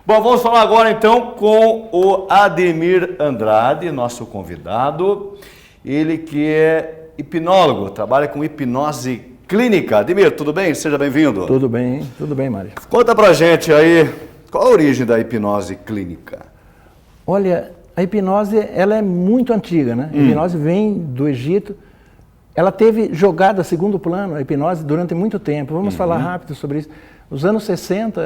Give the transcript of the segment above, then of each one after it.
Bom, vamos falar agora então com o Ademir Andrade, nosso convidado. Ele que é hipnólogo, trabalha com hipnose clínica. Ademir, tudo bem? Seja bem-vindo. Tudo bem, Mário. Conta pra gente aí, qual a origem da hipnose clínica? Olha, a hipnose, ela é muito antiga, né? A hipnose vem do Egito. Ela teve jogada a segundo plano, a hipnose, durante muito tempo. Vamos falar rápido sobre isso. Nos anos 60,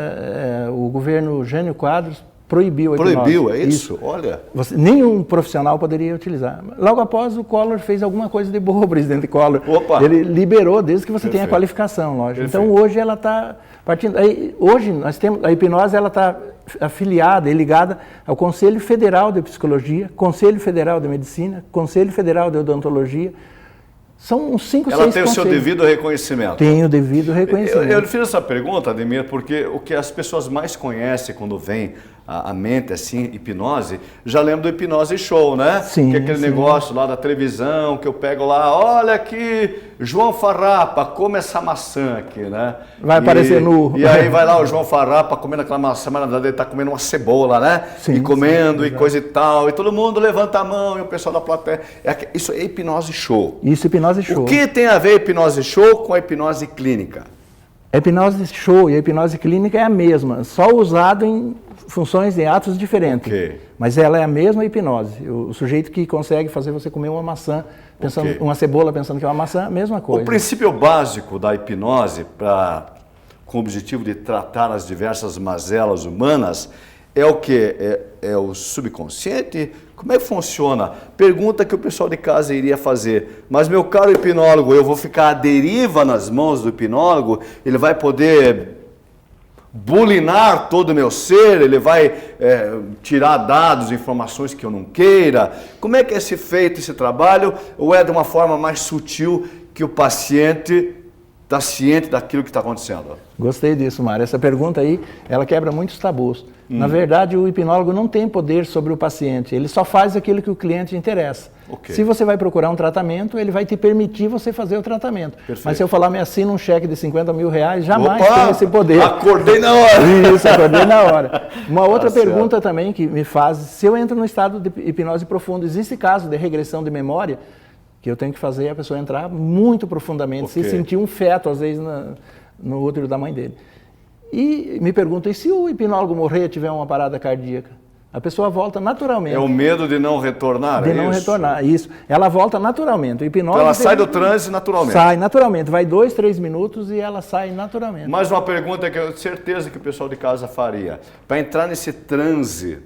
o governo Jânio Quadros proibiu a hipnose. Proibiu, é isso? Olha. Nenhum profissional poderia utilizar. Logo após, o Collor fez alguma coisa de boa, o presidente Collor. Opa. Ele liberou, desde que você tenha a qualificação, lógico. Perfeito. Então, hoje ela está partindo... Hoje, nós temos a hipnose, ela está afiliada e ligada ao Conselho Federal de Psicologia, Conselho Federal de Medicina, Conselho Federal de Odontologia. São uns 5, 6 Ela tem o seu conselhos. devido reconhecimento. Tem o devido reconhecimento. Eu fiz essa pergunta, Ademir, porque o que as pessoas mais conhecem quando vem à mente, assim, hipnose, já lembro do Hipnose Show, né? Sim, que é aquele negócio lá da televisão, que eu pego lá, olha aqui, João Farrapa, come essa maçã aqui, né? Vai aparecer nu. E aí vai lá o João Farrapa comendo aquela maçã, mas na verdade ele está comendo uma cebola, né? Sim, e comendo sim, e coisa e tal, e todo mundo levanta a mão e o pessoal da plateia. Isso é Hipnose Show. Isso, hipnose show. O que tem a ver a hipnose show com a hipnose clínica? A hipnose show e a hipnose clínica é a mesma, só usado em funções, em atos diferentes. Ok. Mas ela é a mesma hipnose. O sujeito que consegue fazer você comer uma maçã, pensando, uma cebola pensando que é uma maçã, a mesma coisa. O princípio básico da hipnose, com o objetivo de tratar as diversas mazelas humanas, é o quê? É o subconsciente? Como é que funciona? Pergunta que o pessoal de casa iria fazer. Mas, meu caro hipnólogo, eu vou ficar à deriva nas mãos do hipnólogo? Ele vai poder bulinar todo o meu ser? Ele vai tirar dados, informações que eu não queira? Como é que é feito esse trabalho? Ou é de uma forma mais sutil que o paciente está ciente daquilo que está acontecendo? Gostei disso, Mário. Essa pergunta aí, ela quebra muitos tabus. Na verdade, o hipnólogo não tem poder sobre o paciente, ele só faz aquilo que o cliente interessa. Okay. Se você vai procurar um tratamento, ele vai te permitir você fazer o tratamento. Perfeito. Mas se eu falar, me assina um cheque de 50 mil reais, jamais tem esse poder. Acordei na hora! Isso, acordei na hora. Uma outra certo. pergunta também que me faz, se eu entro no estado de hipnose profundo, existe caso de regressão de memória, que eu tenho que fazer a pessoa entrar muito profundamente, Okay. se sentir um feto, às vezes, no útero da mãe dele. E me perguntam, e se o hipnólogo morrer e tiver uma parada cardíaca? A pessoa volta naturalmente. É o medo de não retornar, de não retornar, isso. Ela volta naturalmente. O hipnose então ela sai do transe naturalmente. Sai naturalmente. Vai 2, 3 minutos e ela sai naturalmente. Mais uma pergunta que eu tenho certeza que o pessoal de casa faria. Para entrar nesse transe,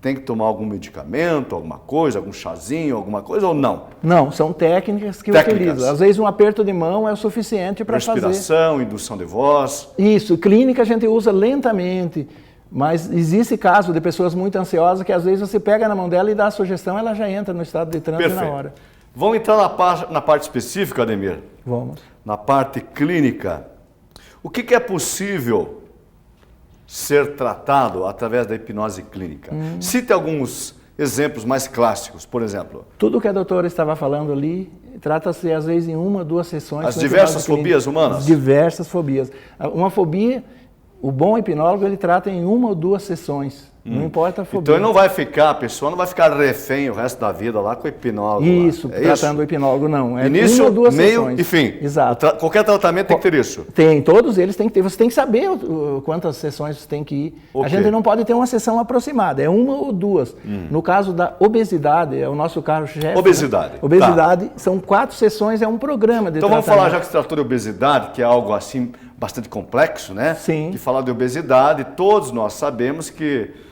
tem que tomar algum medicamento, alguma coisa, algum chazinho, alguma coisa ou não? Não, são técnicas que utilizam. Às vezes um aperto de mão é o suficiente para fazer. Respiração, indução de voz. Isso, clínica a gente usa lentamente, mas existe caso de pessoas muito ansiosas que às vezes você pega na mão dela e dá a sugestão, ela já entra no estado de transe na hora. Vamos entrar na parte específica, Ademir? Vamos. Na parte clínica. O que é possível ser tratado através da hipnose clínica? Cite alguns exemplos mais clássicos, por exemplo. Tudo que a doutora estava falando ali, trata-se às vezes em 1 ou 2 sessões. As diversas fobias humanas? As diversas fobias. Uma fobia, o bom hipnólogo, ele trata em 1 ou 2 sessões. Não importa a fobia. Então ele não vai ficar, a pessoa não vai ficar refém o resto da vida lá com o hipnólogo. Isso, lá. tratando o hipnólogo, não. É Início, 1 ou 2 meio sessões. e fim. Exato. Qualquer tratamento tem que ter isso. Tem, todos eles têm que ter. Você tem que saber quantas sessões você tem que ir. Okay. A gente não pode ter uma sessão aproximada, é 1 ou 2. No caso da obesidade, é o nosso carro-chefe. Obesidade. Né? Obesidade, são 4 sessões, é um programa de Então tratamento. vamos falar, já que se tratou de obesidade, que é algo assim bastante complexo, né? Sim. De falar de obesidade, todos nós sabemos que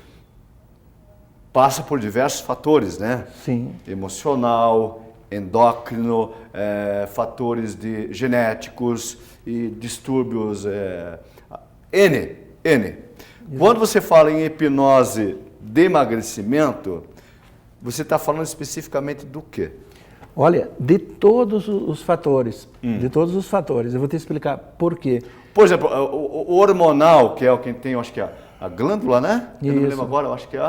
passa por diversos fatores, né? Sim. Emocional, endócrino, fatores genéticos e distúrbios N. Quando você fala em hipnose de emagrecimento, você está falando especificamente do quê? Olha, de todos os fatores, de todos os fatores, eu vou te explicar por quê. Por exemplo, o hormonal, que é o que tem, eu acho que é a glândula, né? Eu não me Isso. lembro agora, eu acho que é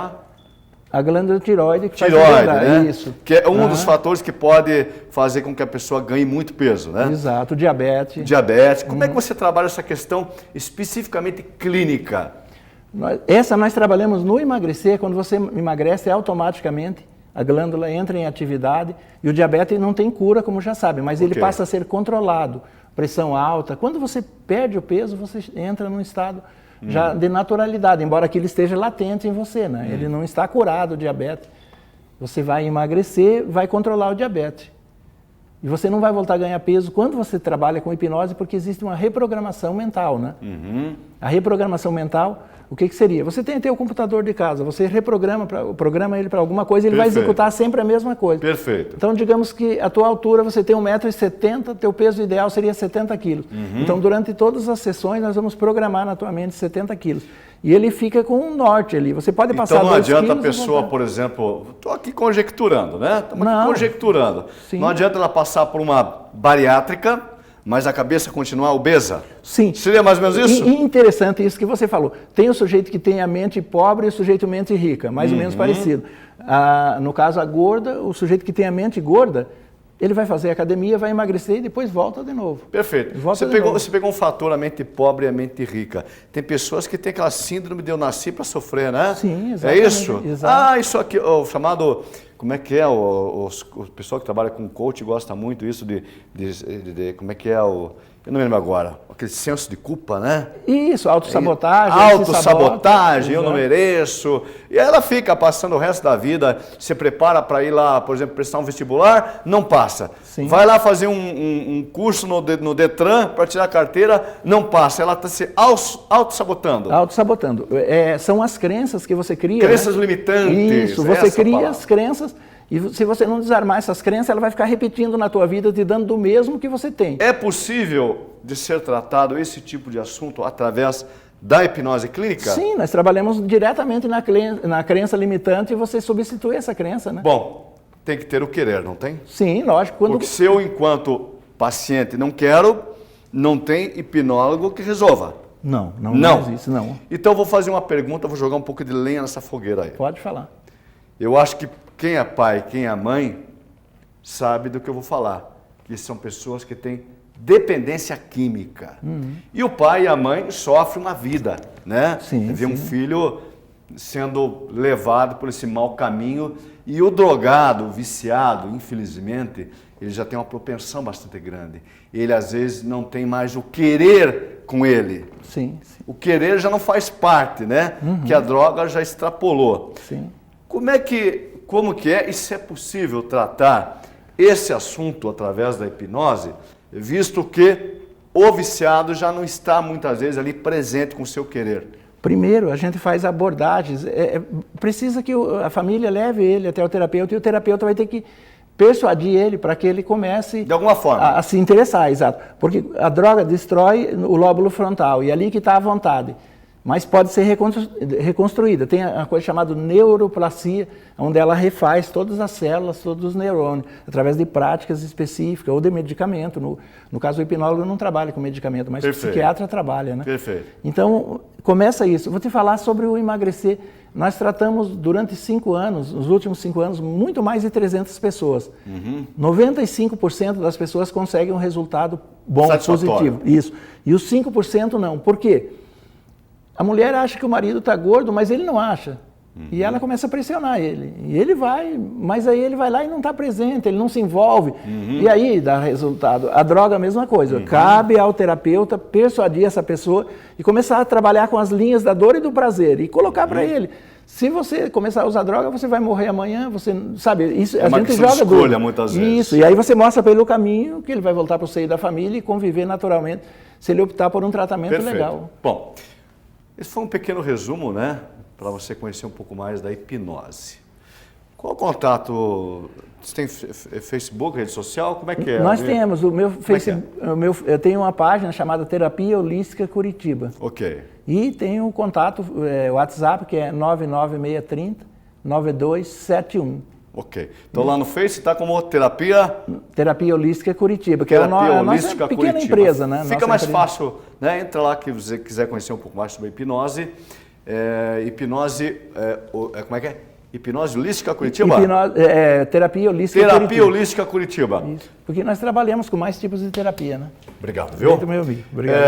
A glândula tireoide que faz tireoide, engordar, né? Isso. Que é um dos fatores que pode fazer com que a pessoa ganhe muito peso, né? Exato, diabetes. Diabetes. Como é que você trabalha essa questão especificamente clínica? Nós trabalhamos no emagrecer. Quando você emagrece, automaticamente a glândula entra em atividade e o diabetes não tem cura, como já sabe, mas ele passa a ser controlado. Pressão alta. Quando você perde o peso, você entra num estado já de naturalidade, embora aquilo esteja latente em você, né? Ele não está curado, o diabetes. Você vai emagrecer, vai controlar o diabetes. E você não vai voltar a ganhar peso quando você trabalha com hipnose, porque existe uma reprogramação mental, né? A reprogramação mental, o que seria? Você tem o computador de casa, você programa ele para alguma coisa, ele vai executar sempre a mesma coisa. Perfeito. Então, digamos que a tua altura, você tem 1,70 m, teu peso ideal seria 70 kg. Então, durante todas as sessões, nós vamos programar na tua mente 70 kg. E ele fica com um norte ali. Você pode passar 2 quilos... Então não adianta a pessoa, por exemplo, estou aqui conjecturando, né? Estamos aqui conjecturando. Sim. Não adianta ela passar por uma bariátrica, mas a cabeça continuar obesa? Sim. Seria mais ou menos isso? E interessante isso que você falou. Tem o sujeito que tem a mente pobre e o sujeito mente rica, mais ou menos parecido. No caso, a gorda, o sujeito que tem a mente gorda, ele vai fazer academia, vai emagrecer e depois volta de novo. Perfeito. Você pegou um fator, a mente pobre e a mente rica. Tem pessoas que têm aquela síndrome de eu nasci para sofrer, né? Sim, exatamente. É isso? Exato. Isso aqui, o chamado... Como é que é? O pessoal que trabalha com coach gosta muito disso como é que é o... Eu não me lembro agora. Aquele senso de culpa, né? Isso, autossabotagem. Autossabotagem, eu não mereço. E ela fica passando o resto da vida, se prepara para ir lá, por exemplo, prestar um vestibular, não passa. Sim. Vai lá fazer um curso no Detran para tirar a carteira, não passa. Ela está se autossabotando. Autossabotando. São as crenças que você cria. Crenças né? limitantes. Isso, você cria as crenças. E se você não desarmar essas crenças, ela vai ficar repetindo na tua vida, te dando do mesmo que você tem. É possível de ser tratado esse tipo de assunto através da hipnose clínica? Sim, nós trabalhamos diretamente na crença limitante e você substitui essa crença, né? Bom, tem que ter o querer, não tem? Sim, lógico. Porque se eu, enquanto paciente, não quero, não tem hipnólogo que resolva. Não existe, não. Então, vou fazer uma pergunta, vou jogar um pouco de lenha nessa fogueira aí. Pode falar. Eu acho que quem é pai, quem é mãe, sabe do que eu vou falar. Que são pessoas que têm dependência química. E o pai e a mãe sofrem uma vida, né? Vê um filho sendo levado por esse mau caminho e o drogado, o viciado, infelizmente, ele já tem uma propensão bastante grande. Ele, às vezes, não tem mais o querer com ele. Sim. O querer já não faz parte, né? Que a droga já extrapolou. Sim. Como que é e se é possível tratar esse assunto através da hipnose, visto que o viciado já não está muitas vezes ali presente com o seu querer? Primeiro, a gente faz abordagens. Precisa que a família leve ele até o terapeuta e o terapeuta vai ter que persuadir ele para que ele comece de alguma forma a se interessar, exato. Porque a droga destrói o lóbulo frontal e é ali que está a vontade. Mas pode ser reconstruída. Tem a coisa chamada neuroplasia, onde ela refaz todas as células, todos os neurônios, através de práticas específicas ou de medicamento. No caso, o hipnólogo não trabalha com medicamento, mas o psiquiatra trabalha, né? Perfeito. Então, começa isso. Vou te falar sobre o emagrecer. Nós tratamos durante 5 anos, nos últimos 5 anos, muito mais de 300 pessoas. 95% das pessoas conseguem um resultado bom, positivo. Isso. E os 5% não. Por quê? A mulher acha que o marido está gordo, mas ele não acha. E ela começa a pressionar ele. E ele vai, mas aí ele vai lá e não está presente, ele não se envolve. E aí dá resultado. A droga, a mesma coisa. Cabe ao terapeuta persuadir essa pessoa e começar a trabalhar com as linhas da dor e do prazer. E colocar para ele. Se você começar a usar droga, você vai morrer amanhã, você sabe, isso a gente joga escolha muitas vezes. Isso, e aí você mostra para ele o caminho que ele vai voltar para o seio da família e conviver naturalmente, se ele optar por um tratamento legal. Bom, esse foi um pequeno resumo, né, para você conhecer um pouco mais da hipnose. Qual o contato? Você tem Facebook, rede social? Como é que é? Nós temos, o meu Facebook, eu tenho uma página chamada Terapia Holística Curitiba. Ok. E tenho o contato, WhatsApp, que é 99630-9271. Ok. Então lá no Face está como Terapia Holística Curitiba, que Terapia é a nossa pequena Curitiba. empresa, né? Fica mais fácil, né? Entra lá que você quiser conhecer um pouco mais sobre a hipnose. Como é que é? Hipnose Holística Curitiba? Terapia Holística Curitiba. Terapia Holística Curitiba. Isso. Porque nós trabalhamos com mais tipos de terapia, né? Obrigado, viu? Muito meu amigo. Obrigado.